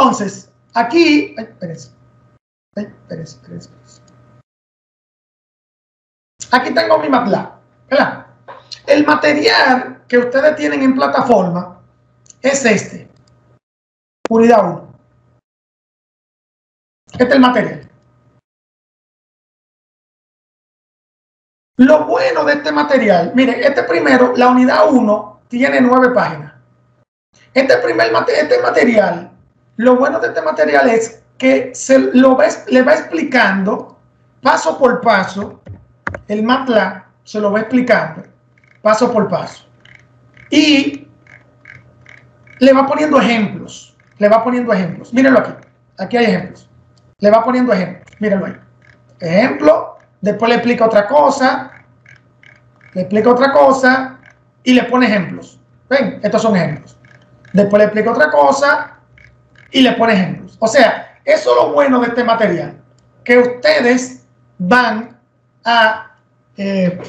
Entonces, aquí, espérense. Aquí tengo mi MATLAB, ¿verdad? El material que ustedes tienen en plataforma es este, unidad 1. Este es el material. Lo bueno de este material, miren, este primero, la unidad 1 tiene 9 páginas. Este material, lo bueno de este material es que le va explicando paso por paso, el MATLAB se lo va explicando paso por paso. Y le va poniendo ejemplos, Mírenlo aquí, aquí hay ejemplos. Le va poniendo ejemplos, mírenlo ahí. Ejemplo, después le explica otra cosa, y le pone ejemplos. ¿Ven? Estos son ejemplos. Después le explica otra cosa y le pone ejemplos. O sea, eso es lo bueno de este material, que ustedes van a ver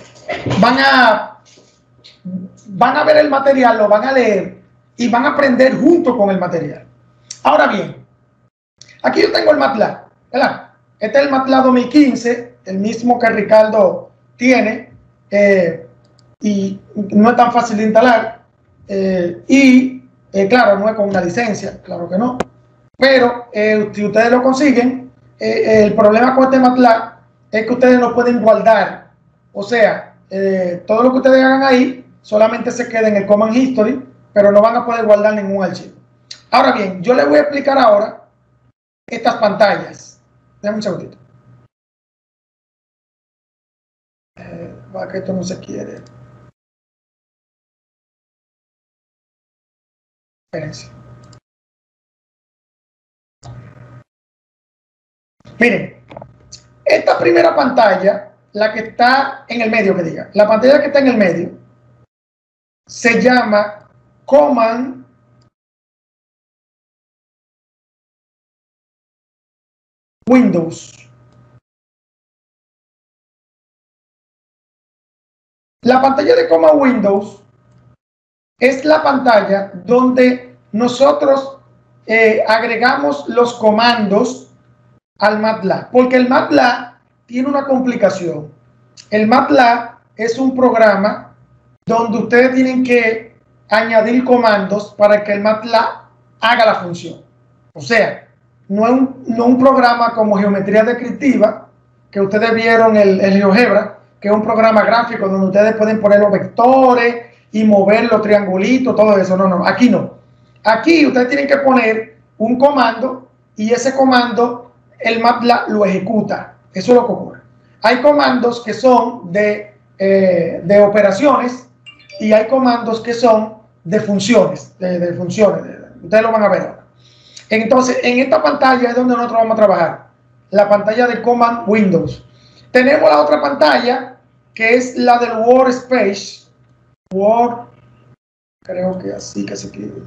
el material, lo van a leer y van a aprender junto con el material. Ahora bien, aquí yo tengo el MATLAB, ¿verdad? Este es el MATLAB 2015, el mismo que Ricardo tiene, y no es tan fácil de instalar, claro, no es con una licencia, claro que no, pero si ustedes lo consiguen, el problema con este MATLAB es que ustedes no pueden guardar, o sea, todo lo que ustedes hagan ahí solamente se queda en el Command History, pero no van a poder guardar ningún archivo. Ahora bien, yo les voy a explicar ahora estas pantallas. Déjame un segundito. Va que esto no se quiere. Espérense. Miren, esta primera pantalla, la que está en el medio, la pantalla que está en el medio, se llama Command Windows. La pantalla de Command Windows es la pantalla donde nosotros agregamos los comandos al MATLAB, porque el MATLAB tiene una complicación. El MATLAB es un programa donde ustedes tienen que añadir comandos para que el MATLAB haga la función. O sea, no es un programa como geometría descriptiva, que ustedes vieron el GeoGebra, que es un programa gráfico donde ustedes pueden poner los vectores y mover los triangulitos, todo eso. No, aquí no. Aquí ustedes tienen que poner un comando y ese comando el MATLAB lo ejecuta. Eso es lo que ocurre. Hay comandos que son de operaciones y hay comandos que son de funciones. Ustedes lo van a ver ahora. Entonces, en esta pantalla es donde nosotros vamos a trabajar. La pantalla de Command Windows. Tenemos la otra pantalla que es la del Workspace. Creo que así que se escribe.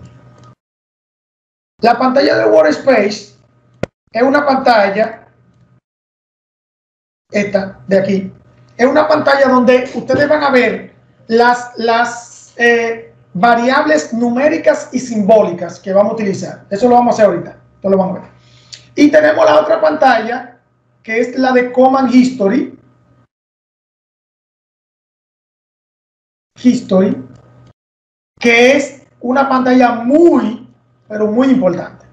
La pantalla de Workspace es una pantalla, esta de aquí, es una pantalla donde ustedes van a ver las variables numéricas y simbólicas que vamos a utilizar. Eso lo vamos a hacer ahorita. Esto lo vamos a ver. Y tenemos la otra pantalla que es la de Command History. Que es una pantalla muy, pero muy importante.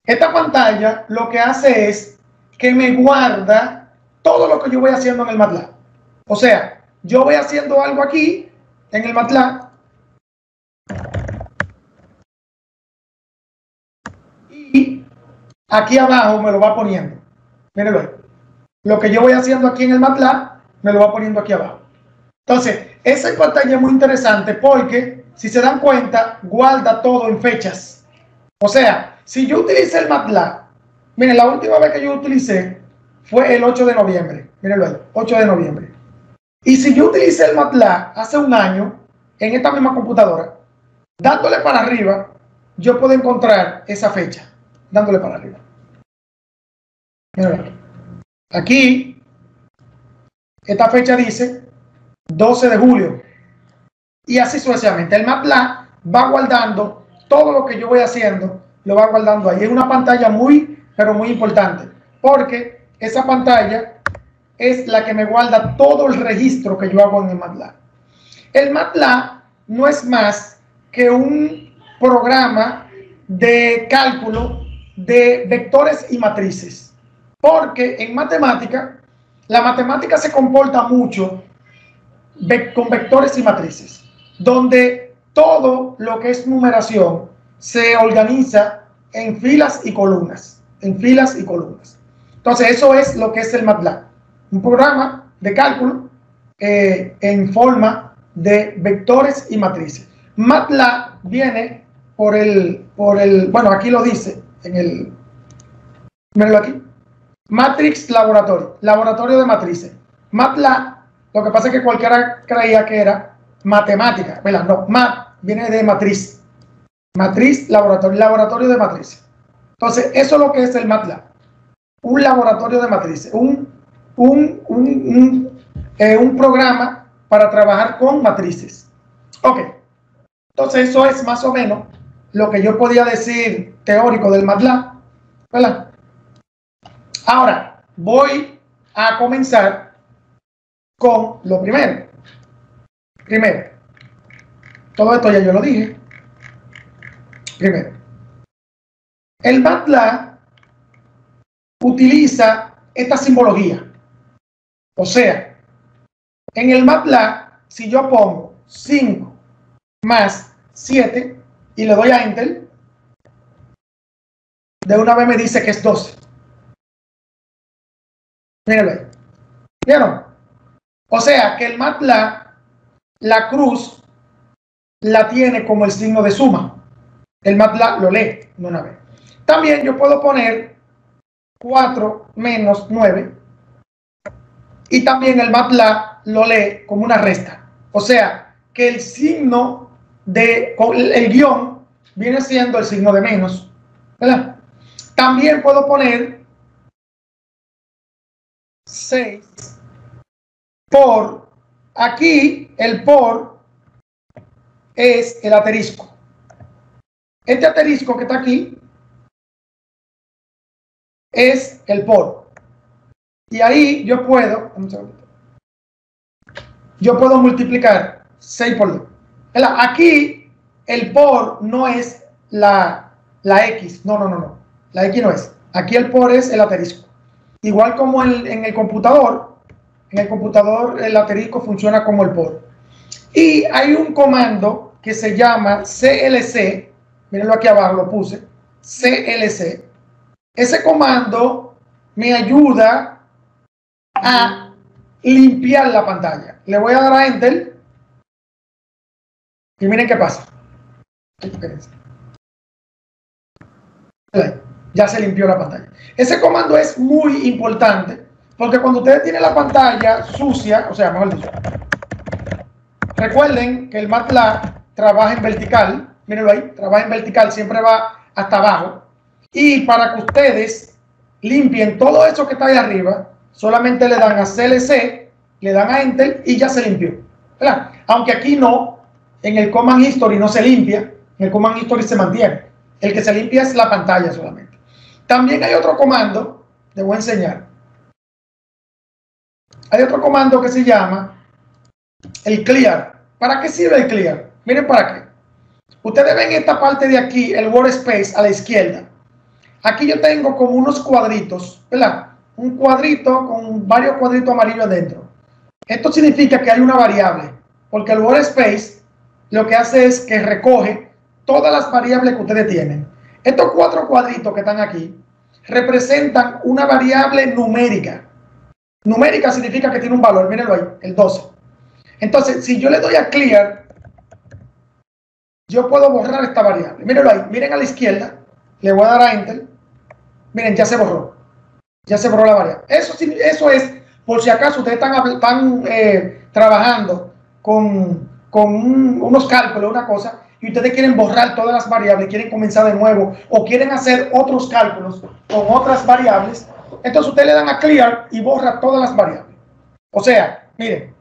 Esta pantalla lo que hace es que me guarda todo lo que yo voy haciendo en el MATLAB. O sea, yo voy haciendo algo aquí en el MATLAB y aquí abajo me lo va poniendo. Mírenlo ahí. Lo que yo voy haciendo aquí en el MATLAB me lo va poniendo aquí abajo. Entonces, esa pantalla es muy interesante porque, si se dan cuenta, guarda todo en fechas. O sea, si yo utilicé el MATLAB, miren, la última vez que yo utilicé fue el 8 de noviembre. Mírenlo ahí, 8 de noviembre. Y si yo utilicé el MATLAB hace un año, en esta misma computadora, dándole para arriba, yo puedo encontrar esa fecha, dándole para arriba. Mírenlo aquí, esta fecha dice 12 de julio. Y así sucesivamente. El MATLAB va guardando todo lo que yo voy haciendo lo va guardando ahí. Es una pantalla muy, pero muy importante, porque esa pantalla es la que me guarda todo el registro que yo hago en el MATLAB. El MATLAB no es más que un programa de cálculo de vectores y matrices, porque en matemática, la matemática se comporta mucho con vectores y matrices, donde todo lo que es numeración se organiza en filas y columnas, Entonces, eso es lo que es el MATLAB, un programa de cálculo en forma de vectores y matrices. MATLAB viene bueno, aquí lo dice, mírenlo aquí, Matrix Laboratory, laboratorio de matrices. MATLAB, lo que pasa es que cualquiera creía que era matemática, ¿verdad? No, mat viene de matriz, laboratorio de matrices. Entonces, eso es lo que es el MATLAB, un laboratorio de matrices, un programa para trabajar con matrices. Ok, entonces eso es más o menos lo que yo podía decir teórico del MATLAB, ¿verdad? Ahora, voy a comenzar con lo primero. Todo esto ya yo lo dije. Primero, el MATLAB utiliza esta simbología. O sea, en el MATLAB, si yo pongo 5 más 7 y le doy a Enter, de una vez me dice que es 12. Mírenlo ahí. ¿Vieron? O sea, que el MATLAB, la cruz, la tiene como el signo de suma. El MATLAB lo lee de una vez. También yo puedo poner 4 menos 9 y también el MATLAB lo lee como una resta. O sea, que el signo el guión viene siendo el signo de menos, ¿verdad? También puedo poner 6 por, aquí el por es el asterisco. Este asterisco que está aquí es el por. Y ahí yo puedo multiplicar 6 por 2. Aquí el por no es la X. No. La X no es. Aquí el por es el asterisco. Igual como en el computador. En el computador el asterisco funciona como el por. Y hay un comando que se llama CLC. Mírenlo aquí abajo, lo puse. CLC. Ese comando me ayuda a limpiar la pantalla. Le voy a dar a Enter y miren qué pasa. Ya se limpió la pantalla. Ese comando es muy importante porque cuando ustedes tienen la pantalla sucia, o sea, mejor dicho, recuerden que el MATLAB trabaja en vertical. Mírenlo ahí, trabaja en vertical, siempre va hasta abajo. Y para que ustedes limpien todo eso que está ahí arriba, solamente le dan a CLC, le dan a Enter y ya se limpió, ¿verdad? Aunque aquí no, en el Command History no se limpia, en el Command History se mantiene. El que se limpia es la pantalla solamente. También hay otro comando, les voy a enseñar. Hay otro comando que se llama el clear. ¿Para qué sirve el clear? Miren para qué. Ustedes ven esta parte de aquí, el workspace a la izquierda. Aquí yo tengo como unos cuadritos, ¿verdad? Un cuadrito con varios cuadritos amarillos adentro. Esto significa que hay una variable, porque el workspace lo que hace es que recoge todas las variables que ustedes tienen. Estos 4 cuadritos que están aquí representan una variable numérica. Numérica significa que tiene un valor, mírenlo ahí, el 12. Entonces, si yo le doy a clear, yo puedo borrar esta variable. Mírenlo ahí, miren a la izquierda, le voy a dar a Enter. Miren, ya se borró. Ya se borró la variable. Eso es, por si acaso ustedes están trabajando con unos cálculos, una cosa, y ustedes quieren borrar todas las variables, quieren comenzar de nuevo, o quieren hacer otros cálculos con otras variables, entonces ustedes le dan a clear y borra todas las variables. O sea, miren,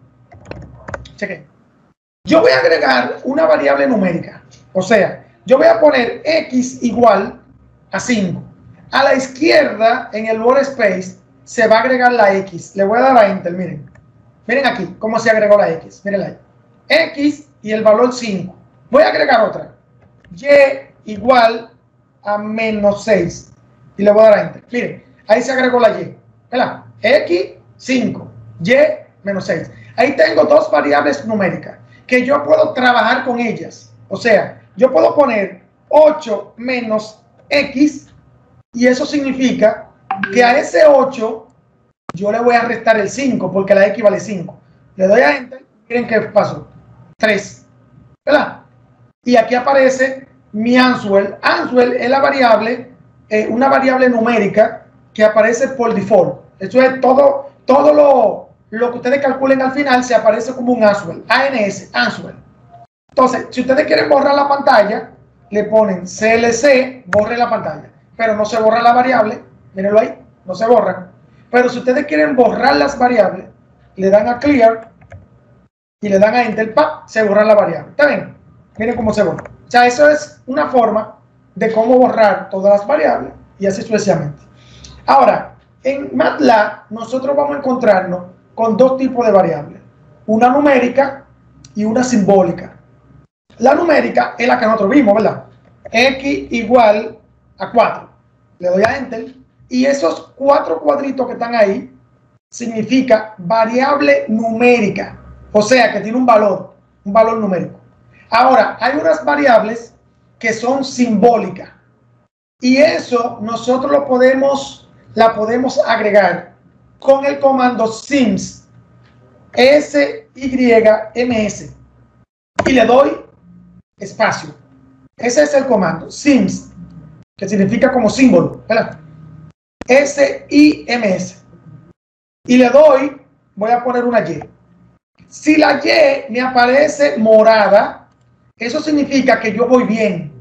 chequen. Yo voy a agregar una variable numérica. O sea, yo voy a poner x igual a 5. A la izquierda, en el workspace, se va a agregar la X. Le voy a dar a Enter, miren. Miren aquí cómo se agregó la X. Miren ahí. X y el valor 5. Voy a agregar otra. Y igual a menos 6. Y le voy a dar a Enter. Miren, ahí se agregó la Y. ¿Verdad? X, 5. Y, menos 6. Ahí tengo dos variables numéricas que yo puedo trabajar con ellas. O sea, yo puedo poner 8 menos X y eso significa que a ese 8 yo le voy a restar el 5 porque la X vale 5. Le doy a Enter. Miren qué pasó. 3. ¿Verdad? Y aquí aparece mi answer. Answer es la variable, una variable numérica que aparece por default. Eso es todo lo que ustedes calculen al final se aparece como un answer. ANS, answer. Entonces, si ustedes quieren borrar la pantalla, le ponen CLC, borre la pantalla. Pero no se borra la variable. Mírenlo ahí, no se borra. Pero si ustedes quieren borrar las variables, le dan a Clear y le dan a Enter, ¡pap! Se borra la variable. ¿Está bien? Miren cómo se borra. O sea, eso es una forma de cómo borrar todas las variables y así sucesivamente. Ahora, en MATLAB nosotros vamos a encontrarnos con dos tipos de variables. Una numérica y una simbólica. La numérica es la que nosotros vimos, ¿verdad? X igual a 4. Le doy a Enter y esos 4 cuadritos que están ahí significa variable numérica. O sea, que tiene un valor numérico. Ahora, hay unas variables que son simbólicas y eso nosotros la podemos agregar con el comando sims, SYMS, y le doy espacio. Ese es el comando, sims, que significa como símbolo, ¿verdad? SYMS. Y le doy, voy a poner una Y. Si la Y me aparece morada, eso significa que yo voy bien.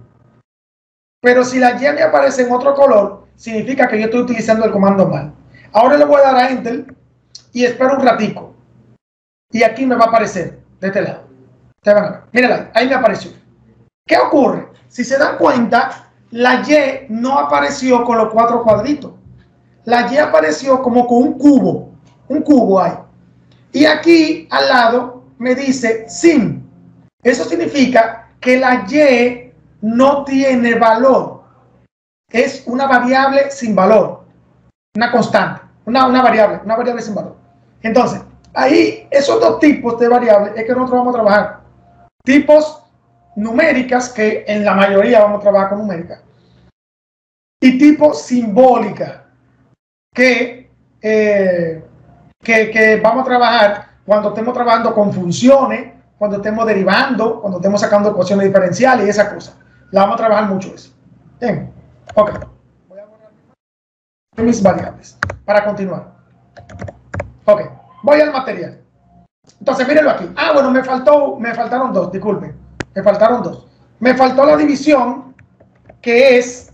Pero si la Y me aparece en otro color, significa que yo estoy utilizando el comando mal. Ahora le voy a dar a Enter y espero un ratico. Y aquí me va a aparecer de este lado. Mírenla, ahí me apareció. ¿Qué ocurre? Si se dan cuenta, la Y no apareció con los 4 cuadritos. La Y apareció como con un cubo. Un cubo ahí. Y aquí al lado me dice sim. Eso significa que la Y no tiene valor. Es una variable sin valor. Una constante. Una variable sin valor. Entonces, ahí esos dos tipos de variables es que nosotros vamos a trabajar. Tipos numéricas, que en la mayoría vamos a trabajar con numéricas. Y tipo simbólica, que vamos a trabajar cuando estemos trabajando con funciones, cuando estemos derivando, cuando estemos sacando ecuaciones diferenciales y esas cosas. La vamos a trabajar mucho eso. Bien. Ok. Voy a borrar mis variables para continuar. Ok. Voy al material. Entonces, mírenlo aquí. Ah, bueno, me faltaron dos, disculpen. Me faltaron dos. Me faltó la división, que es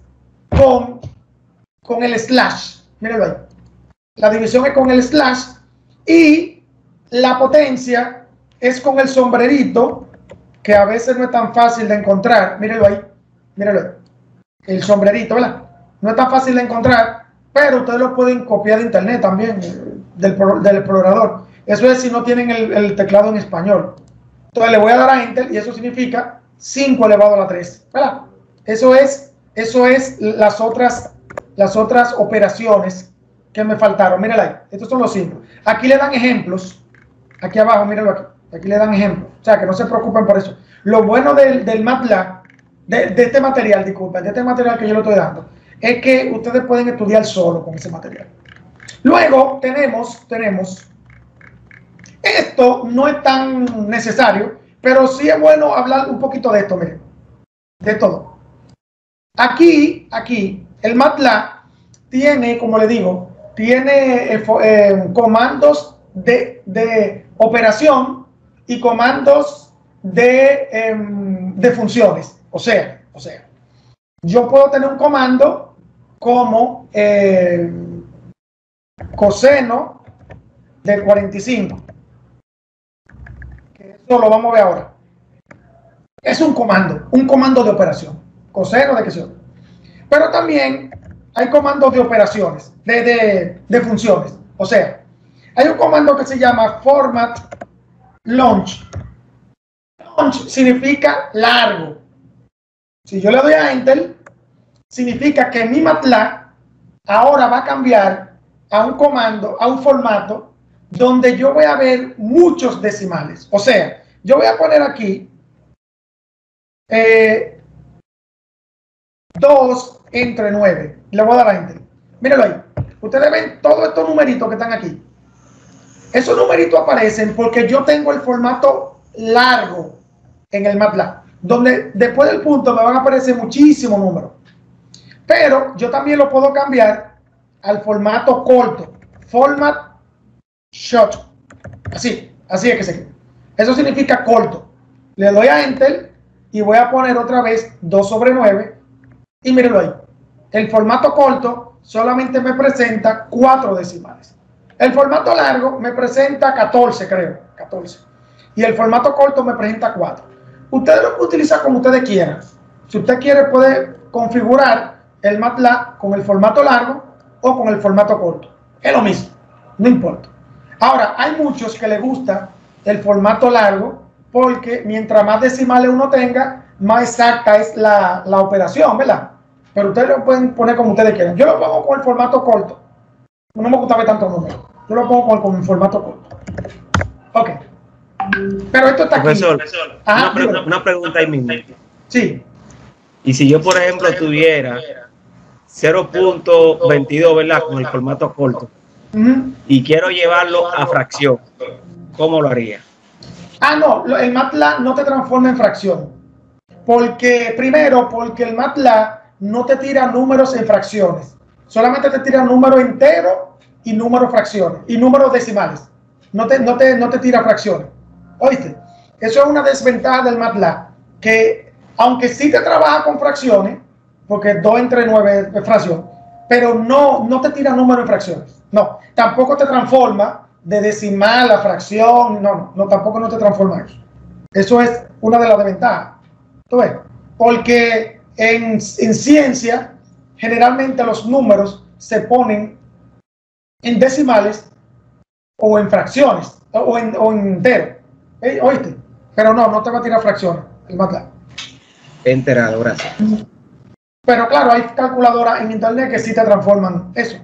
con el slash. Mírenlo ahí. La división es con el slash y la potencia es con el sombrerito, que a veces no es tan fácil de encontrar. Mírenlo ahí. Mírenlo ahí. El sombrerito, ¿verdad? No es tan fácil de encontrar, pero ustedes lo pueden copiar de internet también, del explorador. Eso es si no tienen el teclado en español. Entonces le voy a dar a Enter y eso significa 5 elevado a la 3, ¿verdad? Eso es las otras operaciones que me faltaron. Mírenla ahí. Estos son los símbolos. Aquí le dan ejemplos. Aquí abajo, mírenlo aquí. Aquí le dan ejemplos. O sea, que no se preocupen por eso. Lo bueno del MATLAB, de este material, disculpen, de este material que yo le estoy dando, es que ustedes pueden estudiar solo con ese material. Luego tenemos esto no es tan necesario, pero sí es bueno hablar un poquito de esto, miren, de todo. Aquí, el MATLAB tiene, como le digo, tiene comandos de operación y comandos de funciones. O sea, yo puedo tener un comando como coseno de 45. Eso lo vamos a ver ahora. Es un comando de operación. Coseno de que sea. Pero también hay comandos de operaciones, de funciones. O sea, hay un comando que se llama format launch. Launch significa largo. Si yo le doy a Enter, significa que mi MATLAB ahora va a cambiar a un comando, a un formato donde yo voy a ver muchos decimales. O sea, yo voy a poner aquí 2 entre 9. Le voy a dar a Enter. Mírenlo ahí. Ustedes ven todos estos numeritos que están aquí. Esos numeritos aparecen porque yo tengo el formato largo en el MATLAB, donde después del punto me van a aparecer muchísimos números. Pero yo también lo puedo cambiar al formato corto, format short. Así es que se queda. Eso significa corto. Le doy a Enter y voy a poner otra vez 2 sobre 9 y mírenlo ahí. El formato corto solamente me presenta 4 decimales. El formato largo me presenta 14, creo, 14. Y el formato corto me presenta 4. Ustedes lo pueden utilizar como ustedes quieran. Si usted quiere, puede configurar el MATLAB con el formato largo o con el formato corto. Es lo mismo, no importa. Ahora, hay muchos que les gusta el formato largo porque mientras más decimales uno tenga, más exacta es la operación, ¿verdad? Pero ustedes lo pueden poner como ustedes quieran. Yo lo pongo con el formato corto. No me gusta ver tantos números. Yo lo pongo con el formato corto. Ok. Pero esto está aquí. Profesor, una pregunta ahí mismo. Sí. Y si yo, por ejemplo, tuviera 0.22, ¿verdad? Con el formato corto. Y quiero llevarlo a fracción, ¿cómo lo haría? No, el MATLAB no te transforma en fracción. Porque el MATLAB no te tira números en fracciones. Solamente te tira números enteros y números fracciones. Y números decimales. No te tira fracciones. ¿Oíste? Eso es una desventaja del MATLAB. Que aunque sí te trabaja con fracciones, porque 2 entre 9 es fracción, pero no te tira números en fracciones. No, tampoco te transforma de decimal a fracción. No, tampoco no te transforma eso. Eso es una de las desventajas. ¿Tú ves? Porque en ciencia, generalmente los números se ponen en decimales o en fracciones o en enteros. ¿Oíste? Pero no te va a tirar fracciones el MATLAB. Enterado, gracias. Pero claro, hay calculadoras en internet que sí te transforman eso.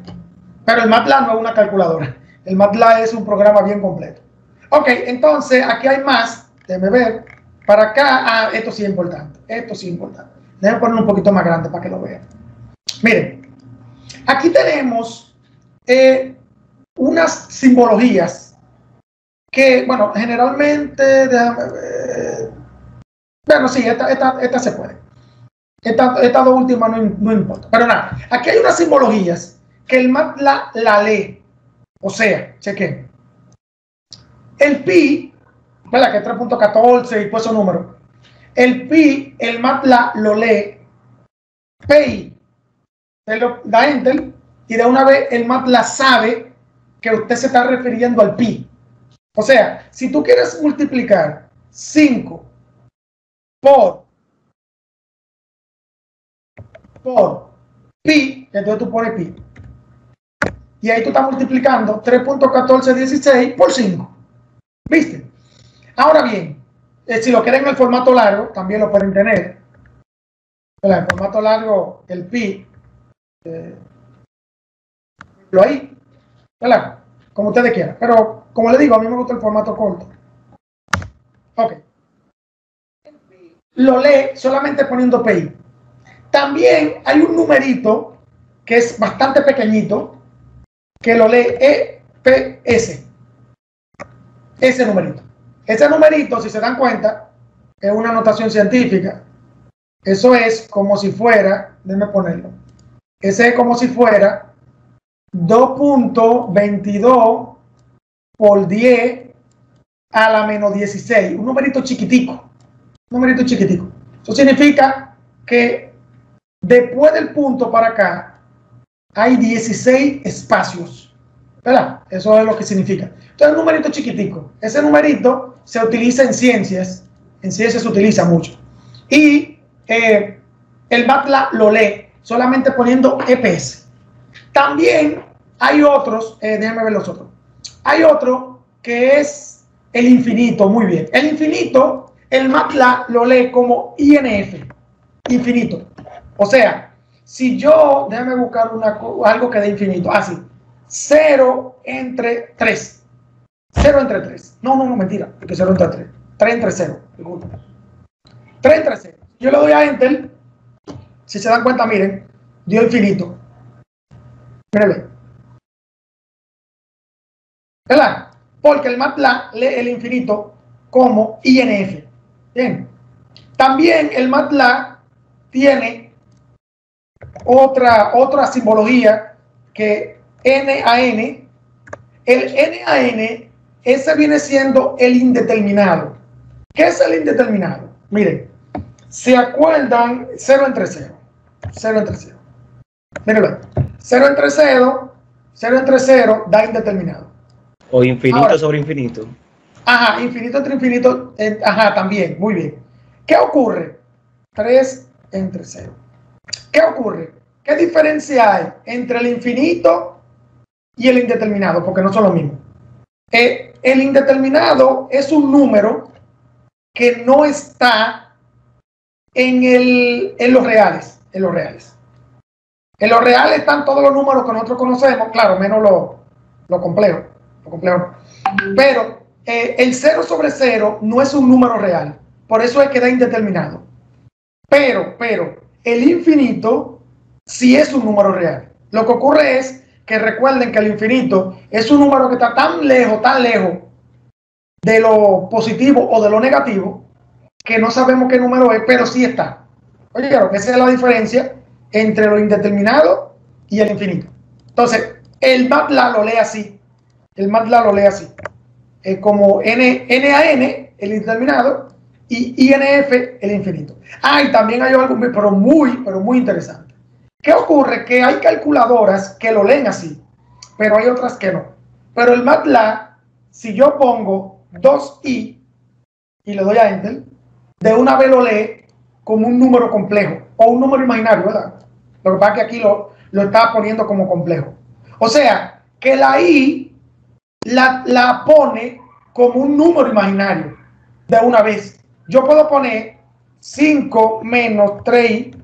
Pero el MATLAB no es una calculadora. El MATLAB es un programa bien completo. Ok, entonces aquí hay más. Déjenme ver. Para acá, esto sí es importante. Esto sí es importante. Déjenme poner un poquito más grande para que lo vean. Miren, aquí tenemos unas simbologías que, bueno, generalmente, déjame ver. Bueno, sí, esta se puede. Estas dos últimas no importa. Pero nada, aquí hay unas simbologías que el MATLAB la lee. O sea, chequen. El pi, ¿verdad? Que es 3.14 y todos esos números. El pi, el MATLAB lo lee PI. Usted lo da Enter y de una vez el MATLAB sabe que usted se está refiriendo al pi. O sea, si tú quieres multiplicar 5 por pi, entonces tú pones pi. Y ahí tú estás multiplicando 3.1416 por 5. ¿Viste? Ahora bien, si lo quieren en el formato largo, también lo pueden tener. En el formato largo, el pi, lo ahí, ¿verdad? Como ustedes quieran. Pero, como les digo, a mí me gusta el formato corto. Ok. Lo lee solamente poniendo pi. También hay un numerito que es bastante pequeñito, que lo lee EPS. Ese numerito, si se dan cuenta, es una notación científica. Eso es como si fuera, déjenme ponerlo. Ese es como si fuera 2.22 por 10 a la menos 16. Un numerito chiquitico. Eso significa que después del punto para acá hay 16 espacios, ¿verdad? Eso es lo que significa. Entonces, un numerito chiquitico. Ese numerito se utiliza en ciencias. En ciencias se utiliza mucho. Y el MATLAB lo lee. solamente poniendo EPS. También hay otros, déjenme ver los otros. Hay otro que es el infinito, muy bien. El infinito, el MATLAB lo lee como INF, infinito. O sea, si yo, déjame buscar algo que dé infinito, así, 0 entre 3. 0 entre 3. No, mentira, porque 0 entre 3. 3 entre 0. 3 entre 0. Yo le doy a Enter. Si se dan cuenta, miren, dio infinito. Mírenle. ¿Verdad? Porque el MATLAB lee el infinito como INF. Bien. También el MATLAB tiene otra simbología que NaN. El NaN, ese viene siendo el indeterminado. ¿Qué es el indeterminado? Miren, ¿se acuerdan? 0 entre 0. 0 entre 0. Mírenlo. 0 entre 0, 0 entre 0 da indeterminado. O infinito ahora, sobre infinito. Ajá, infinito entre infinito. Ajá, también, muy bien. ¿Qué ocurre? 3 entre 0. ¿Qué ocurre? ¿Qué diferencia hay entre el infinito y el indeterminado? Porque no son lo mismo. El indeterminado es un número que no está en los reales. En los reales están todos los números que nosotros conocemos, claro, menos lo complejo. Lo complejo no. Pero el 0 sobre 0 no es un número real. Por eso es que da indeterminado. Pero el infinito sí es un número real. Lo que ocurre es que recuerden que el infinito es un número que está tan lejos de lo positivo o de lo negativo, que no sabemos qué número es, pero sí está. Oye, claro, esa es la diferencia entre lo indeterminado y el infinito. Entonces, el MATLAB lo lee así. El MATLAB lo lee así. Como NaN, el indeterminado, y INF, el infinito. Y también hay algo pero muy interesante. ¿Qué ocurre? Que hay calculadoras que lo leen así, pero hay otras que no. Pero el MATLAB, si yo pongo 2i y le doy a Enter, de una vez lo lee como un número complejo o un número imaginario, ¿verdad? Lo que pasa es que aquí lo está poniendo como complejo. O sea, que la i la pone como un número imaginario de una vez. Yo puedo poner 5 menos 3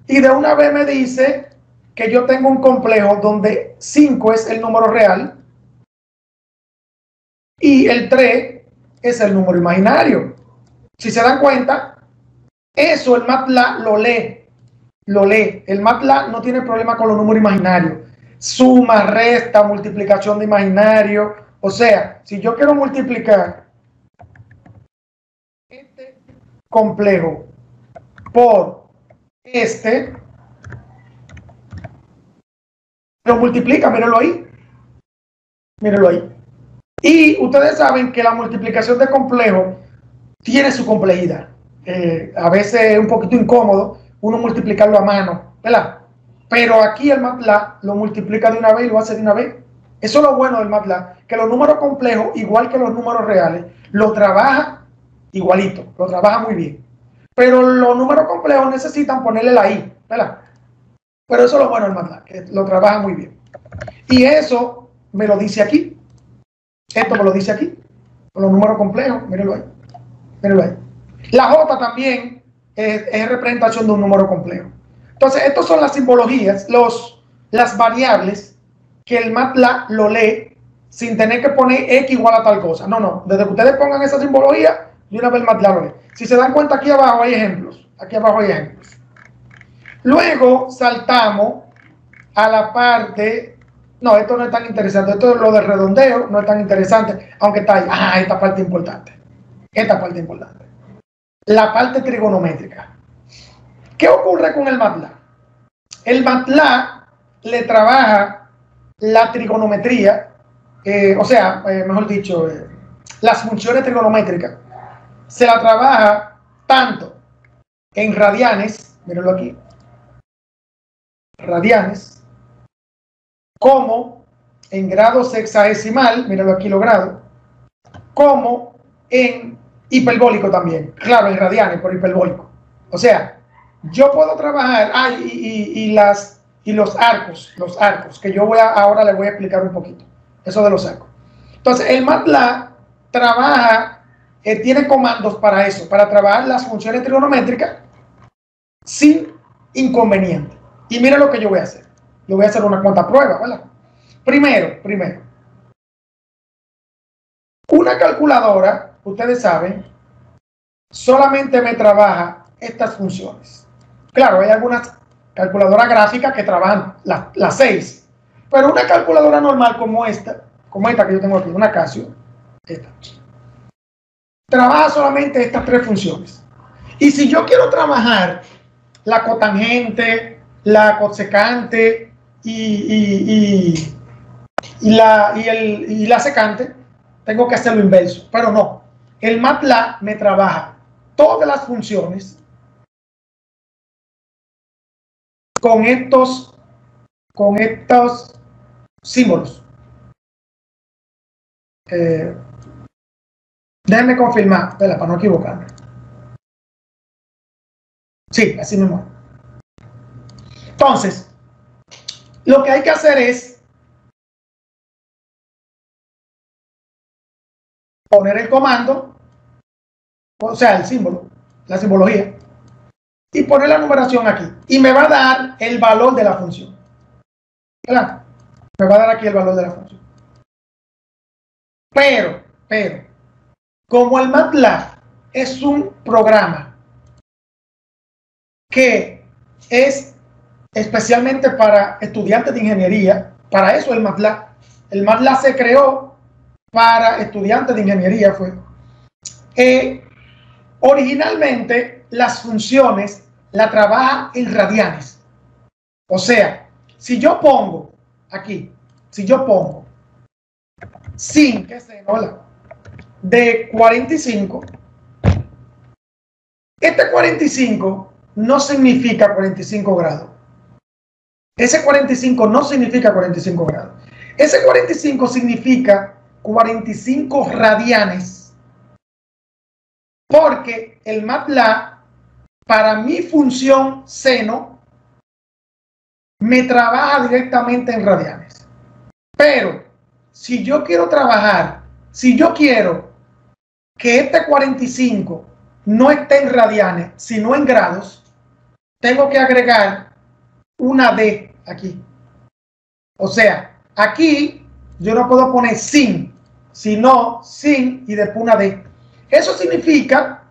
y de una vez me dice que yo tengo un complejo donde 5 es el número real y el 3 es el número imaginario. Si se dan cuenta, eso el MATLAB lo lee. El MATLAB no tiene problema con los números imaginarios. Suma, resta, multiplicación de imaginario. O sea, si yo quiero multiplicar este complejo por este, lo multiplica, mírenlo ahí. Mírenlo ahí. Y ustedes saben que la multiplicación de complejo tiene su complejidad. A veces es un poquito incómodo uno multiplicarlo a mano, ¿verdad? Pero aquí el MATLAB lo multiplica de una vez y lo hace de una vez. Eso es lo bueno del MATLAB, que los números complejos, igual que los números reales, lo trabaja igualito, lo trabaja muy bien. Pero los números complejos necesitan ponerle la i, ¿verdad? Pero eso es lo bueno del MATLAB, que lo trabaja muy bien. Y eso me lo dice aquí. Esto me lo dice aquí, con los números complejos, mírenlo ahí. Mírenlo ahí. La J también es representación de un número complejo. Entonces, estas son las simbologías, las variables que el MATLAB lo lee sin tener que poner X igual a tal cosa. No. Desde que ustedes pongan esa simbología, de una vez el MATLAB lo lee. Si se dan cuenta, aquí abajo hay ejemplos. Aquí abajo hay ejemplos. Luego saltamos a la parte... No, esto no es tan interesante. Esto es lo de redondeo, no es tan interesante, aunque está ahí. Esta parte importante. Esta parte importante. La parte trigonométrica. ¿Qué ocurre con el MATLAB? El MATLAB le trabaja la trigonometría, mejor dicho, las funciones trigonométricas. Se la trabaja tanto en radianes, mírenlo aquí, radianes, como en grado sexagesimal, mírenlo aquí los grados, como en hiperbólico también, claro, en radianes por hiperbólico. O sea, yo puedo trabajar, los arcos, que yo ahora les voy a explicar un poquito, eso de los arcos. Entonces, el MATLAB trabaja, tiene comandos para eso, para trabajar las funciones trigonométricas sin inconveniente. Y mira lo que yo voy a hacer. Yo voy a hacer una cuanta prueba, ¿verdad? Primero, una calculadora, ustedes saben, solamente me trabaja estas funciones. Claro, hay algunas calculadoras gráficas que trabajan las 6, pero una calculadora normal como esta que yo tengo aquí, una Casio, esta, trabaja solamente estas 3 funciones. Y si yo quiero trabajar la cotangente, la cosecante y la secante, tengo que hacer lo inverso, pero no. El MATLAB me trabaja todas las funciones con estos símbolos. Déjenme confirmar, espera, para no equivocarme. Sí, así mismo. Entonces, lo que hay que hacer es poner el comando, o sea, el símbolo, la simbología, y poner la numeración aquí. Y me va a dar el valor de la función. ¿Verdad? Me va a dar aquí el valor de la función. Pero, como el MATLAB es un programa que es especialmente para estudiantes de ingeniería, para eso el MATLAB se creó para estudiantes de ingeniería, originalmente las funciones la trabaja en radianes. O sea, si yo pongo aquí, sin que se hola de 45, este 45 no significa 45 grados. Ese 45 no significa 45 grados. Ese 45 significa 45 radianes. Porque el MATLAB, para mi función seno, me trabaja directamente en radianes. Pero, si yo quiero que este 45 no esté en radianes, sino en grados, tengo que agregar una D aquí. O sea, aquí yo no puedo poner sin, sino sin y después una D. Eso significa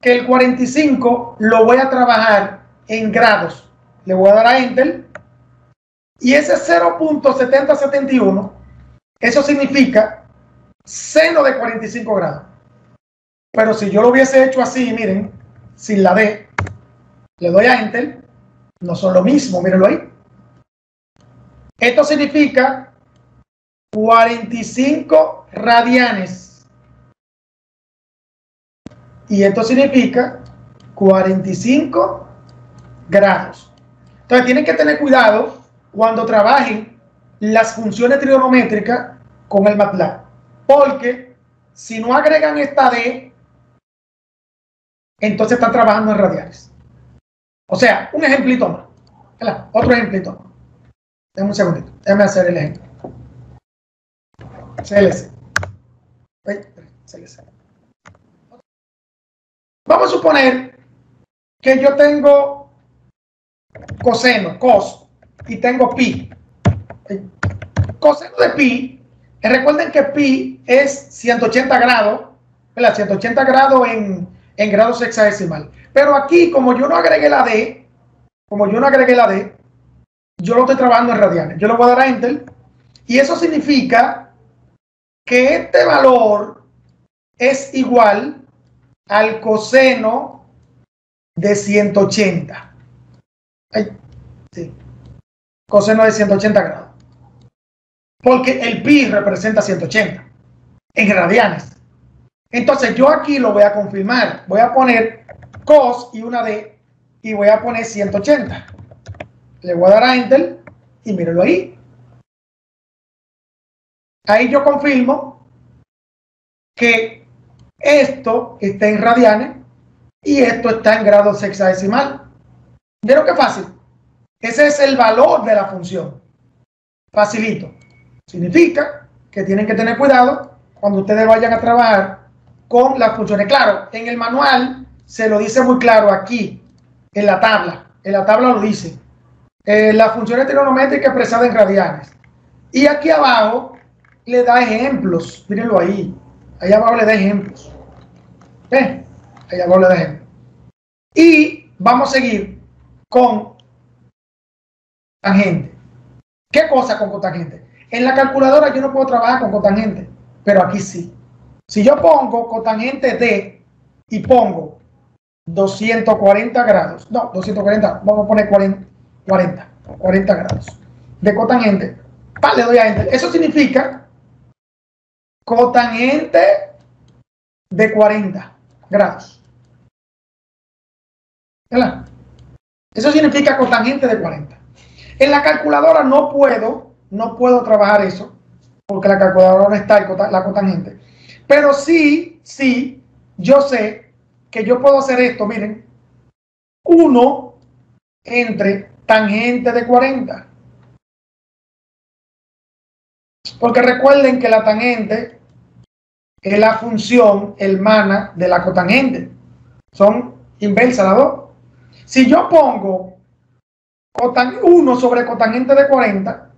que el 45 lo voy a trabajar en grados. Le voy a dar a Enter. Y ese 0.7071, eso significa seno de 45 grados. Pero si yo lo hubiese hecho así, miren, sin la D, le doy a Enter, no son lo mismo, mírenlo ahí. Esto significa 45 radianes. Y esto significa 45 grados. Entonces tienen que tener cuidado cuando trabajen las funciones trigonométricas con el MATLAB. Porque si no agregan esta D, entonces están trabajando en radianes. O sea, un ejemplito más. ¿Verdad? Otro ejemplito más. Déjame un segundito. Déjame hacer el ejemplo. CLC. CLC. Vamos a suponer que yo tengo coseno, cos, y tengo pi. Coseno de pi, recuerden que pi es 180 grados, ¿verdad? 180 grados en grados hexadecimal. Pero aquí, como yo no agregué la D, yo lo estoy trabajando en radianes. Yo le voy a dar a Enter, y eso significa que este valor es igual al coseno de 180. Sí. Coseno de 180 grados. Porque el pi representa 180 en radianes. Entonces yo aquí lo voy a confirmar. Voy a poner cos y una D y voy a poner 180. Le voy a dar a Enter y mírenlo ahí. Ahí yo confirmo que esto está en radianes y esto está en grados hexadecimal. ¿Vieron qué fácil? Ese es el valor de la función. Facilito. Significa que tienen que tener cuidado cuando ustedes vayan a trabajar con las funciones. Claro, en el manual se lo dice muy claro aquí, en la tabla. En la tabla lo dice. Las funciones trigonométricas expresadas en radianes. Y aquí abajo le da ejemplos. Mírenlo ahí. Ahí abajo le da ejemplos. Ahí abajo le da ejemplos. Y vamos a seguir con tangente. ¿Qué cosa con cotangente? En la calculadora yo no puedo trabajar con cotangente, pero aquí sí. Si yo pongo cotangente de y pongo 240 grados, no, 240, vamos a poner 40 grados de cotangente, le doy a enter. Eso significa cotangente de 40 grados. ¿Verdad? Eso significa cotangente de 40. En la calculadora no puedo trabajar eso, porque la calculadora no está la cotangente. Pero sí, yo sé que yo puedo hacer esto, miren, 1 entre tangente de 40. Porque recuerden que la tangente es la función hermana de la cotangente. Son inversas las dos. Si yo pongo 1 sobre cotangente de 40,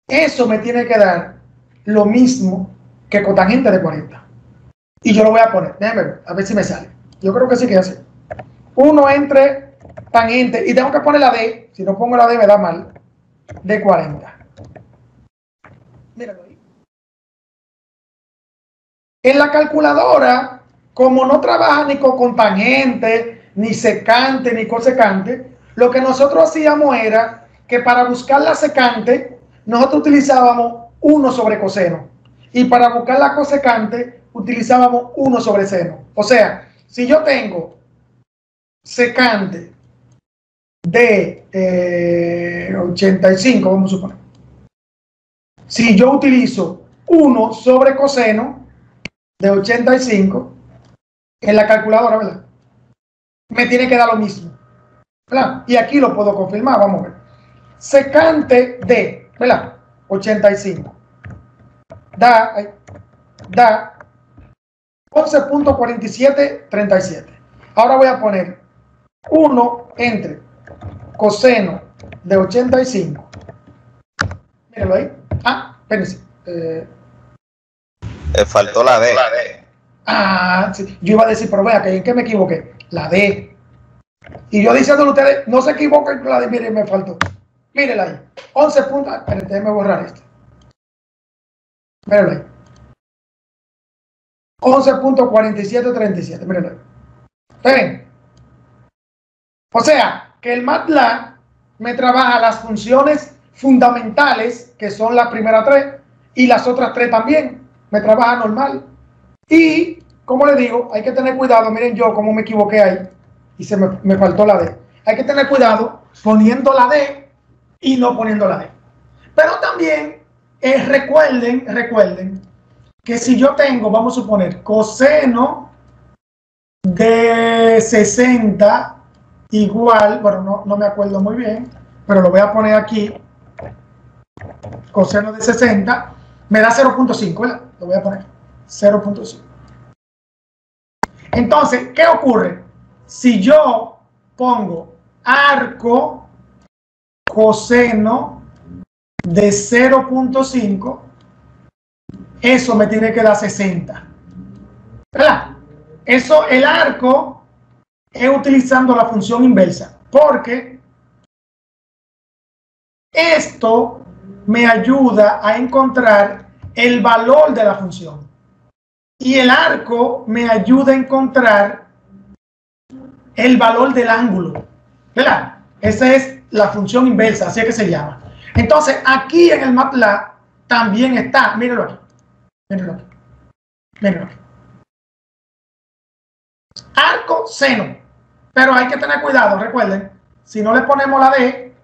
eso me tiene que dar lo mismo que cotangente de 40. Y yo lo voy a poner, déjenme ver, a ver si me sale. Yo creo que sí que es así. 1 entre tangente, y tengo que poner la D, si no pongo la D me da mal, de 40. Míralo ahí. En la calculadora, como no trabaja ni con tangente, ni secante, ni cosecante, lo que nosotros hacíamos era que para buscar la secante, nosotros utilizábamos 1 sobre coseno. Y para buscar la cosecante, utilizábamos 1 sobre seno. O sea, si yo tengo secante de 85, vamos a suponer. Si yo utilizo 1 sobre coseno de 85 en la calculadora, ¿verdad? Me tiene que dar lo mismo, ¿verdad? Y aquí lo puedo confirmar, vamos a ver. Secante de, ¿verdad? 85 da 11.4737. Ahora voy a poner 1 entre coseno de 85. Mírenlo ahí. Espérense. Faltó la D. Sí. Yo iba a decir, pero vea, ¿en qué me equivoqué? La D. Y yo diciéndole a ustedes, no se equivoquen con la D, miren, me faltó. Mírenla ahí. 11 puntos. Espérense, déjenme borrar esto. Mírenlo ahí. 11.4737. Mírenlo ahí. ¿Ven? O sea, que el MATLAB me trabaja las funciones fundamentales, que son las primeras 3, y las otras 3 también. Me trabaja normal. Y, como les digo, hay que tener cuidado. Miren yo cómo me equivoqué ahí. Y me faltó la D. Hay que tener cuidado poniendo la D y no poniendo la D. Pero también recuerden que si yo tengo, vamos a suponer, coseno de 60 igual, bueno, no me acuerdo muy bien, pero lo voy a poner aquí, coseno de 60, me da 0.5, ¿verdad? Lo voy a poner 0.5. Entonces, ¿qué ocurre? Si yo pongo arco coseno de 0.5, eso me tiene que dar 60. ¿Verdad? Eso, el arco es utilizando la función inversa, porque esto me ayuda a encontrar el valor de la función. Y el arco me ayuda a encontrar el valor del ángulo. ¿Verdad? Esa es la función inversa, así es que se llama. Entonces, aquí en el MATLAB también está, mírenlo aquí. Mírenlo aquí. Mírenlo aquí. Arco, seno. Pero hay que tener cuidado, recuerden, si no le ponemos la D,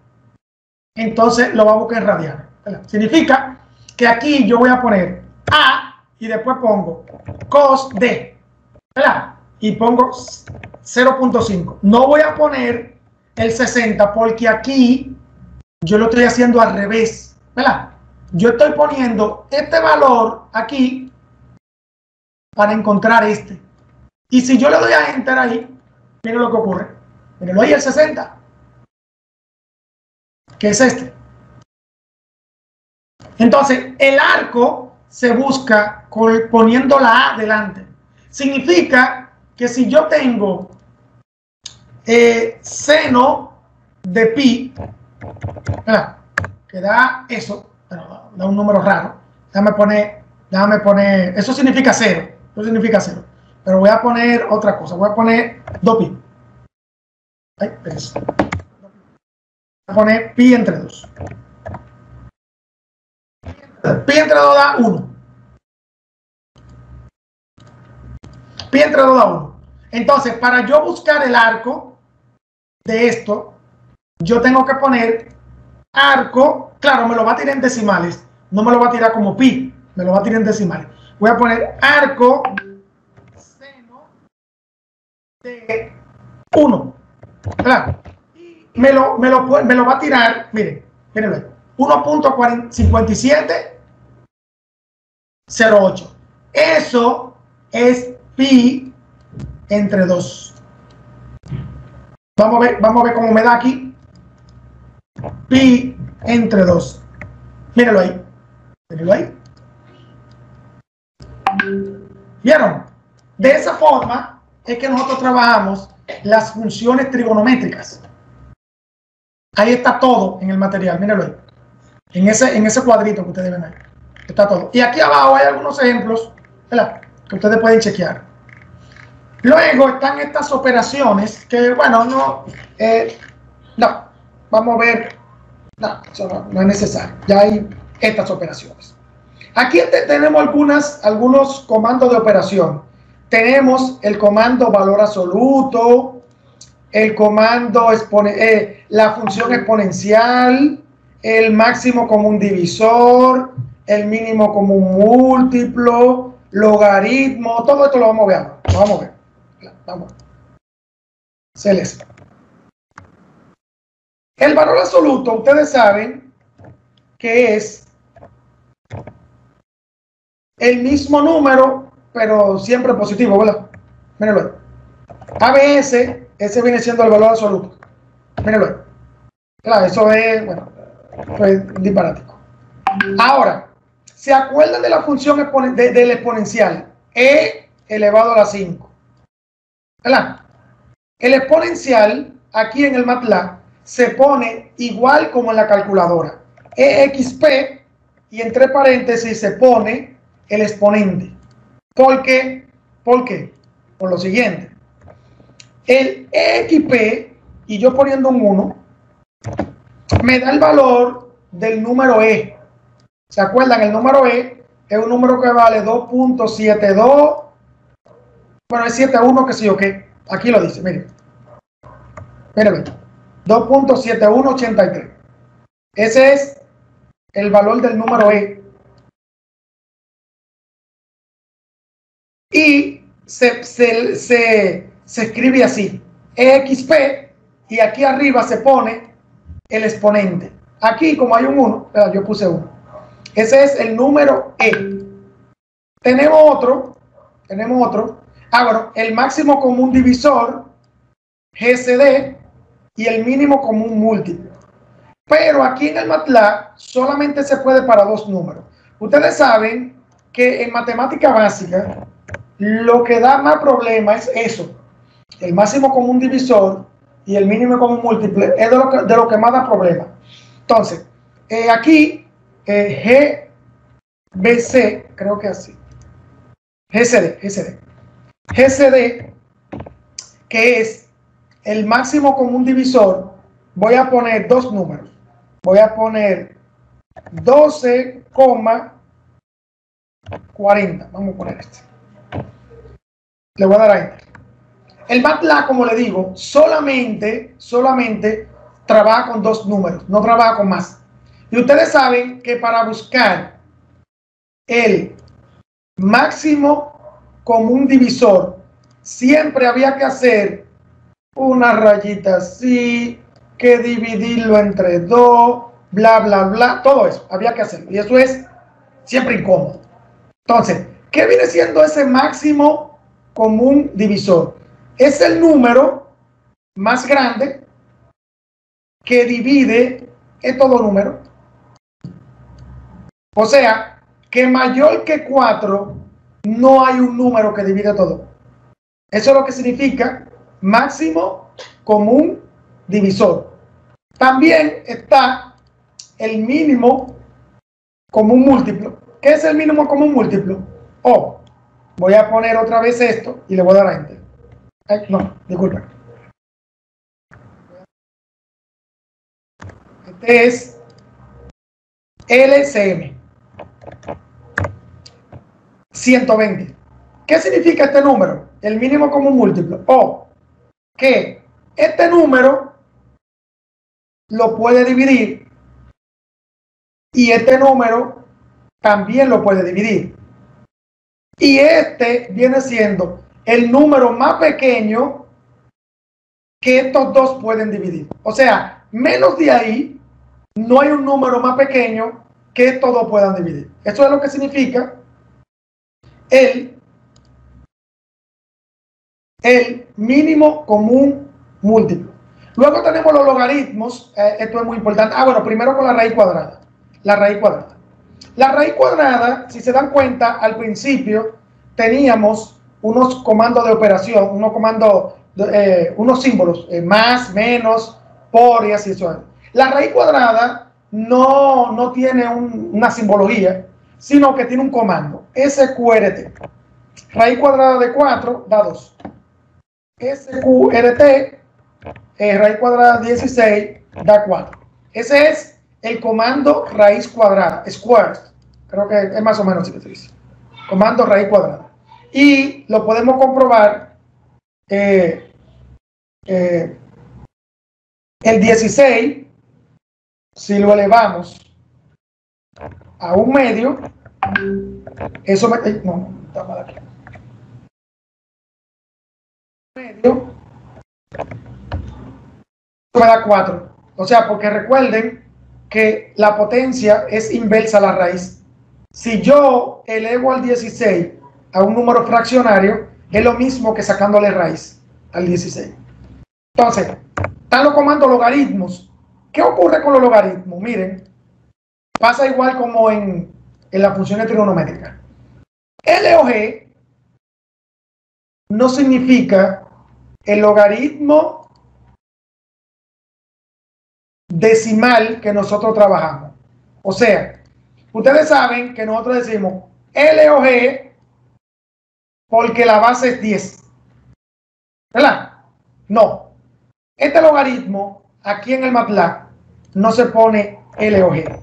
entonces lo va a buscar en radianes. Significa que aquí yo voy a poner A y después pongo cos D, ¿verdad? Y pongo 0.5. No voy a poner el 60, porque aquí yo lo estoy haciendo al revés, ¿verdad? Yo estoy poniendo este valor aquí para encontrar este. Y si yo le doy a Enter ahí, miren lo que ocurre. Mirenlo ahí, el 60, que es este. Entonces, el arco se busca poniendo la A delante. Significa que si yo tengo seno de pi, ¿verdad?, que da eso, bueno, da un número raro. Déjame poner, eso significa 0. Eso significa 0. Pero voy a poner otra cosa. Voy a poner 2pi. Ay, eso. Voy a poner pi entre 2. Pi entre 2 da 1. Pi entre 2 da 1. Entonces, para yo buscar el arco de esto, yo tengo que poner arco. Claro, me lo va a tirar en decimales. No me lo va a tirar como pi. Me lo va a tirar en decimales. Voy a poner arco seno de 1. ¿Verdad? Me lo va a tirar, miren, mírenlo, 1.5708. Eso es pi entre 2. Vamos a ver cómo me da aquí. Pi entre 2. Mírenlo ahí. Mírenlo ahí. ¿Vieron? De esa forma es que nosotros trabajamos las funciones trigonométricas. Ahí está todo en el material, mírenlo ahí. En ese cuadrito que ustedes ven ahí. Está todo. Y aquí abajo hay algunos ejemplos, ¿verdad?, que ustedes pueden chequear. Luego están estas operaciones que, bueno, no, vamos a ver, no, eso no es necesario. Ya hay estas operaciones. Aquí tenemos algunos comandos de operación. Tenemos el comando valor absoluto, el comando la función exponencial, el máximo común divisor, el mínimo común múltiplo, logaritmo. Todo esto lo vamos a ver ahora. Lo vamos a ver. Vamos. Celeste. El valor absoluto, ustedes saben que es el mismo número, pero siempre positivo, ¿verdad? Mírenlo ahí. ABS, ese viene siendo el valor absoluto. Mírenlo ahí. Claro, eso es, bueno, pues disparático. Ahora, ¿se acuerdan de la función del exponencial? E elevado a la 5. ¿Verdad? El exponencial, aquí en el MATLAB, se pone igual como en la calculadora. EXP, y entre paréntesis se pone el exponente. ¿Por qué? ¿Por qué? Por lo siguiente. El EXP, y yo poniendo un 1, me da el valor del número E. ¿Se acuerdan? El número E es un número que vale 2.72. Bueno, es 71, que sí o qué. Aquí lo dice, miren. Miren, 2.7183. Ese es el valor del número E. Y se escribe así. EXP, y aquí arriba se pone el exponente. Aquí, como hay un 1, yo puse 1. Ese es el número E. Tenemos otro. Bueno, el máximo común divisor, GCD, y el mínimo común múltiplo. Pero aquí en el MATLAB solamente se puede para dos números. Ustedes saben que en matemática básica lo que da más problema es eso. El máximo común divisor y el mínimo común múltiplo es de lo que más da problema. Entonces, aquí GBC, creo que así. GCD, que es el máximo común divisor. Voy a poner dos números. Voy a poner 12,40. Vamos a poner este. Le voy a dar a Enter. El MATLAB, como le digo, solamente trabaja con dos números, no trabaja con más. Y ustedes saben que para buscar el máximo común divisor, siempre había que hacer una rayita así, que dividirlo entre 2, bla, bla, bla, todo eso, había que hacerlo. Y eso es siempre incómodo. Entonces, ¿qué viene siendo ese máximo común divisor? Es el número más grande que divide estos dos números. O sea, que mayor que 4 no hay un número que divide todo. Eso es lo que significa máximo común divisor. También está el mínimo común múltiplo. ¿Qué es el mínimo común múltiplo? Oh, voy a poner otra vez esto y le voy a dar a enter. No, disculpen. Este es LCM 120. ¿Qué significa este número? El mínimo común múltiplo. O que este número lo puede dividir y este número también lo puede dividir. Y este viene siendo el número más pequeño que estos dos pueden dividir. O sea, menos de ahí no hay un número más pequeño que estos dos puedan dividir. Eso es lo que significa el mínimo común múltiplo. Luego tenemos los logaritmos. Esto es muy importante. Bueno, primero con la raíz cuadrada. La raíz cuadrada. La raíz cuadrada, si se dan cuenta, al principio teníamos unos comandos de operación, unos comandos, unos símbolos, más, menos, por y así suena. La raíz cuadrada no tiene una simbología, sino que tiene un comando, SQRT. Raíz cuadrada de 4 da 2. SQRT, raíz cuadrada de 16 da 4. Ese es el comando raíz cuadrada, squares. Creo que es más o menos así que se dice. Comando raíz cuadrada. Y lo podemos comprobar. El 16, si lo elevamos a un medio, eso me... No, está mal aquí. Medio, me da 4. O sea, porque recuerden que la potencia es inversa a la raíz. Si yo elevo al 16 a un número fraccionario, es lo mismo que sacándole raíz al 16. Entonces, están los comandos logaritmos. ¿Qué ocurre con los logaritmos? Miren, pasa igual como en las funciones trigonométricas. L o G no significa el logaritmo decimal que nosotros trabajamos. O sea, ustedes saben que nosotros decimos L o G porque la base es 10. ¿Verdad? No. Este logaritmo aquí en el MATLAB no se pone L o G.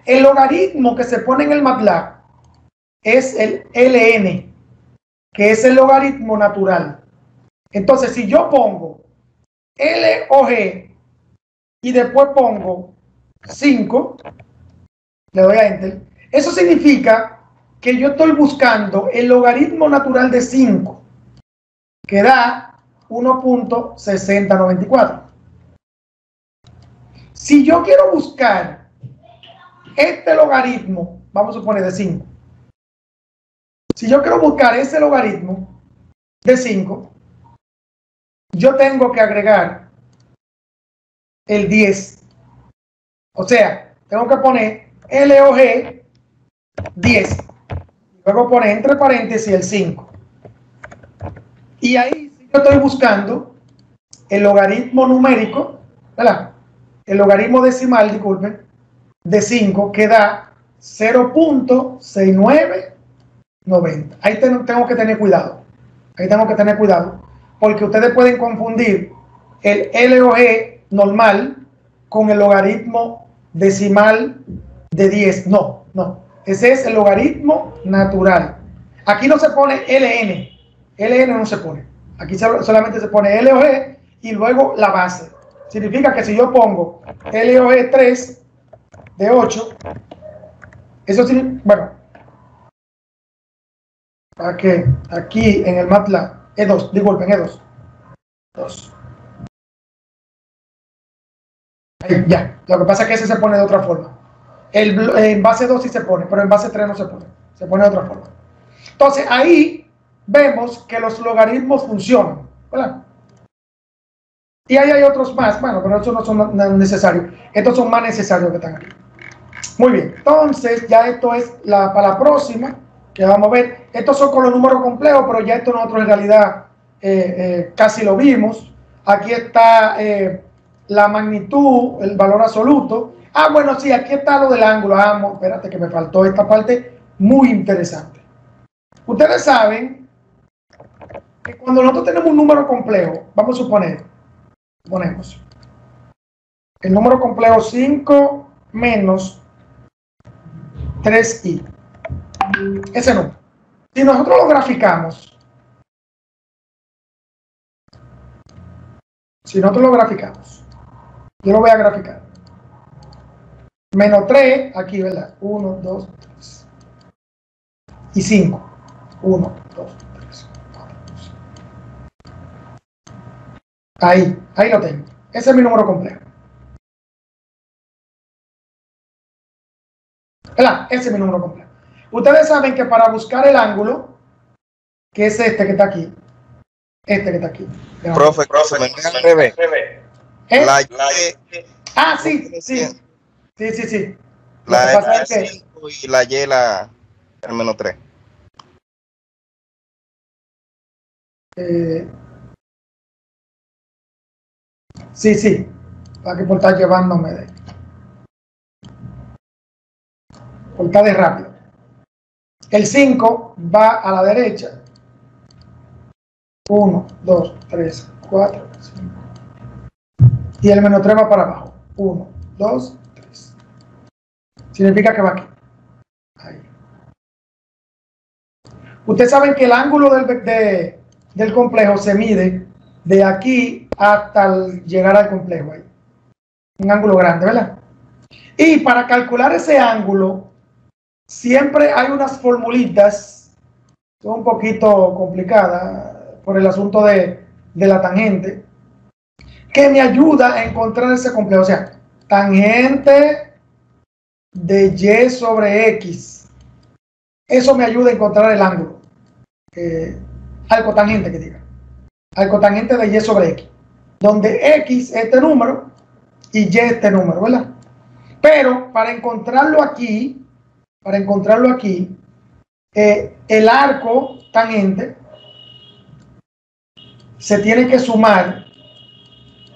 El logaritmo que se pone en el MATLAB es el LN, que es el logaritmo natural. Entonces, si yo pongo L o G y después pongo 5, le doy a enter, eso significa que yo estoy buscando el logaritmo natural de 5, que da 1.6094. Si yo quiero buscar este logaritmo, vamos a suponer de 5, si yo quiero buscar ese logaritmo de 5, yo tengo que agregar el 10. O sea, tengo que poner L o G 10. Luego poner entre paréntesis el 5. Y ahí sí yo estoy buscando el logaritmo numérico, ¿verdad? El logaritmo decimal, disculpen, de 5, que da 0.6990. Ahí tengo que tener cuidado. Ahí tengo que tener cuidado, porque ustedes pueden confundir el L o G normal con el logaritmo decimal de 10. No, no. Ese es el logaritmo natural. Aquí no se pone LN. LN no se pone. Aquí solamente se pone L o G y luego la base. Significa que si yo pongo L o G 3 de 8, eso significa, bueno, para que aquí en el MATLAB E2, disculpen, E2. 2. Ahí, ya. Lo que pasa es que ese se pone de otra forma. En base 2 sí se pone, pero en base 3 no se pone. Se pone de otra forma. Entonces, ahí vemos que los logaritmos funcionan, ¿verdad? Y ahí hay otros más, bueno, pero estos no son necesarios. Estos son más necesarios que están aquí. Muy bien, entonces ya esto es para la próxima, que vamos a ver. Estos son con los números complejos, pero ya esto nosotros en realidad casi lo vimos. Aquí está la magnitud, el valor absoluto. Ah, bueno, sí, aquí está lo del ángulo. Ah, espérate que me faltó esta parte muy interesante. Ustedes saben que cuando nosotros tenemos un número complejo, vamos a suponer, ponemos el número complejo 5 menos 3i. Ese número. Si nosotros lo graficamos, yo lo voy a graficar. Menos 3, aquí, ¿verdad? 1, 2, 3. Y 5. 1, 2, 3, 4, 5. Ahí lo tengo. Ese es mi número complejo. ¿Verdad? Ese es mi número complejo. Ustedes saben que para buscar el ángulo, que es este que está aquí, Profe, me deja al revés. Ah, sí. La E es 5 y la Y el menos 3. Sí. Para que por estar llevándome por estar de rápido. El 5 va a la derecha. 1, 2, 3, 4, 5. Y el menos 3 va para abajo. 1, 2, 3. Significa que va aquí. Ahí. Ustedes saben que el ángulo del complejo se mide de aquí hasta llegar al complejo. Ahí. Un ángulo grande, ¿verdad? Y para calcular ese ángulo, siempre hay unas formulitas, son un poquito complicadas por el asunto de la tangente, que me ayuda a encontrar ese complejo. O sea, tangente de y sobre x. Eso me ayuda a encontrar el ángulo. Arcotangente, que diga. Arcotangente de y sobre x. Donde x es este número y y este número, ¿verdad? Pero para encontrarlo aquí, el arco tangente se tiene que sumar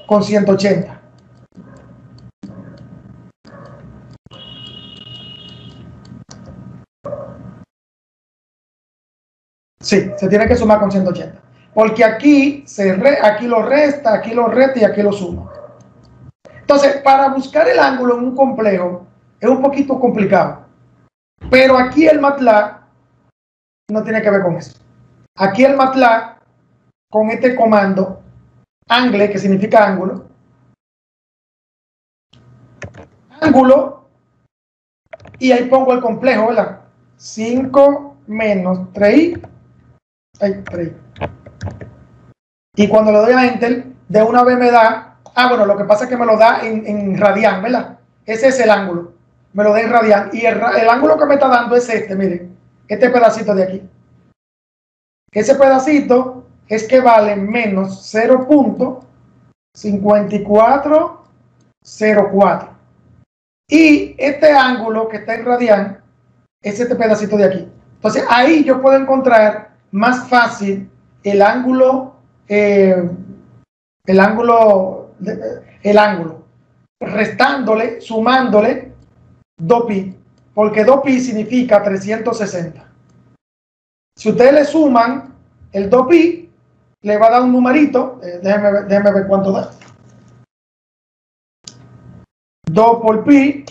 con 180. Sí, se tiene que sumar con 180. Porque aquí lo resta, aquí lo resta y aquí lo suma. Entonces, para buscar el ángulo en un complejo es un poquito complicado. Pero aquí el MATLAB no tiene que ver con eso. Aquí el MATLAB, con este comando, angle, que significa ángulo, y ahí pongo el complejo, ¿verdad? 5 menos 3i, 3i. Y cuando le doy a Enter, de una vez me da, bueno, lo que pasa es que me lo da en radian, ¿verdad? Ese es el ángulo, me lo da en radian. Y el ángulo que me está dando es este, miren, este pedacito de aquí. Ese pedacito es que vale menos 0.5404. Y este ángulo que está en radian es este pedacito de aquí. Entonces ahí yo puedo encontrar más fácil el ángulo, restándole, sumándole 2pi, porque 2pi significa 360. Si ustedes le suman el 2pi, le va a dar un numerito, déjenme ver cuánto da. 2 por pi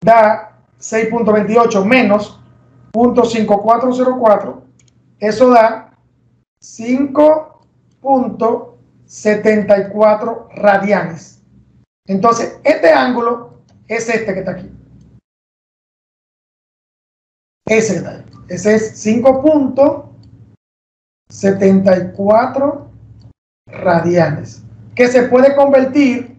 da 6.28 menos 0.5404, eso da 5.74 radianes. Entonces, este ángulo es este que está aquí. Ese es 5.74 radianes. que se puede convertir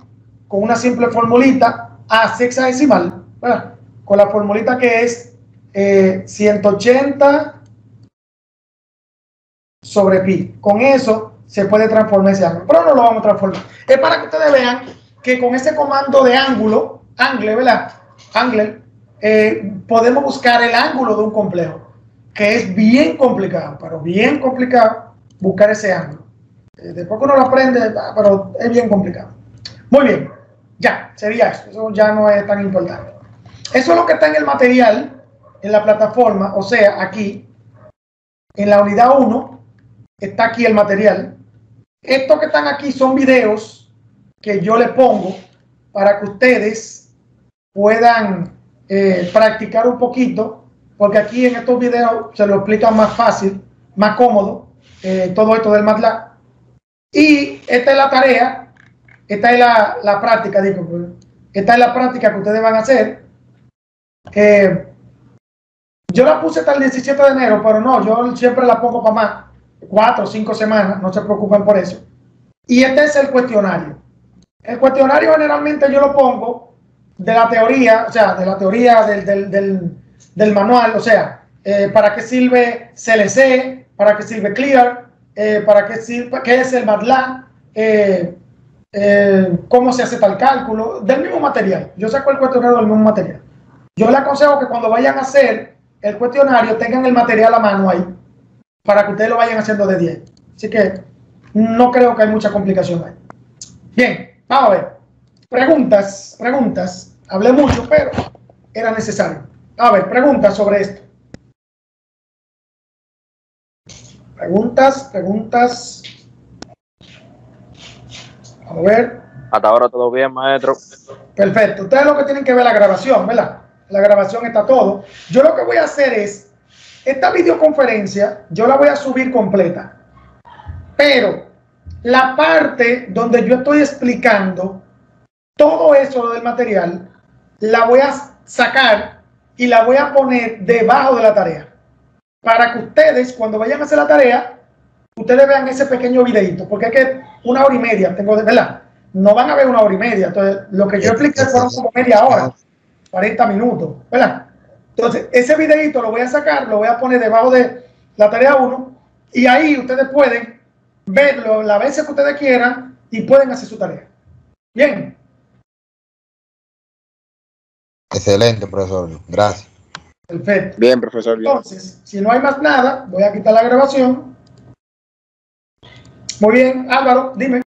con una simple formulita a sexagesimal, ¿verdad? Con la formulita que es 180 sobre pi. Con eso se puede transformar ese ángulo, pero no lo vamos a transformar. Es para que ustedes vean que con ese comando de ángulo, angle, ¿verdad? Angle, podemos buscar el ángulo de un complejo, que es bien complicado, pero bien complicado buscar ese ángulo. Después que uno lo aprende, pero es bien complicado. Muy bien, ya, sería eso ya no es tan importante. Eso es lo que está en el material, en la plataforma, o sea, aquí, en la unidad 1, está aquí el material. Estos que están aquí son videos que yo le pongo para que ustedes puedan practicar un poquito, porque aquí en estos videos se lo explican más fácil, más cómodo, todo esto del MATLAB. Y esta es la tarea, esta es la práctica, digo, esta es la práctica que ustedes van a hacer. Yo la puse hasta el 17 de enero, pero no, yo siempre la pongo para más, 4 o 5 semanas, no se preocupen por eso. Y este es el cuestionario. El cuestionario generalmente yo lo pongo de la teoría, o sea, de la teoría del manual, o sea, para qué sirve CLC, para qué sirve Clear, para qué sirve, qué es el MATLAB, cómo se hace tal cálculo, del mismo material. Yo saco el cuestionario del mismo material. Yo les aconsejo que cuando vayan a hacer el cuestionario tengan el material a mano ahí, para que ustedes lo vayan haciendo de 10. Así que no creo que hay mucha complicación ahí. Bien, vamos a ver. Preguntas. Hablé mucho, pero era necesario. A ver, preguntas sobre esto. Preguntas. A ver. Hasta ahora todo bien, maestro. Perfecto. Ustedes lo que tienen que ver la grabación, ¿verdad? La grabación está todo. Yo lo que voy a hacer es, esta videoconferencia, yo la voy a subir completa. Pero la parte donde yo estoy explicando todo eso del material, la voy a sacar y la voy a poner debajo de la tarea. Para que ustedes, cuando vayan a hacer la tarea, ustedes vean ese pequeño videito. Porque es que 1 hora y media tengo de, ¿verdad? No van a ver 1 hora y media. Entonces, lo que yo expliqué fueron como media hora, 40 minutos, ¿verdad? Entonces, ese videito lo voy a sacar, lo voy a poner debajo de la tarea 1 y ahí ustedes pueden verlo las veces que ustedes quieran y pueden hacer su tarea. Bien. Excelente, profesor. Gracias. Perfecto. Bien, profesor. Bien. Entonces, si no hay más nada, voy a quitar la grabación. Muy bien, Álvaro, dime.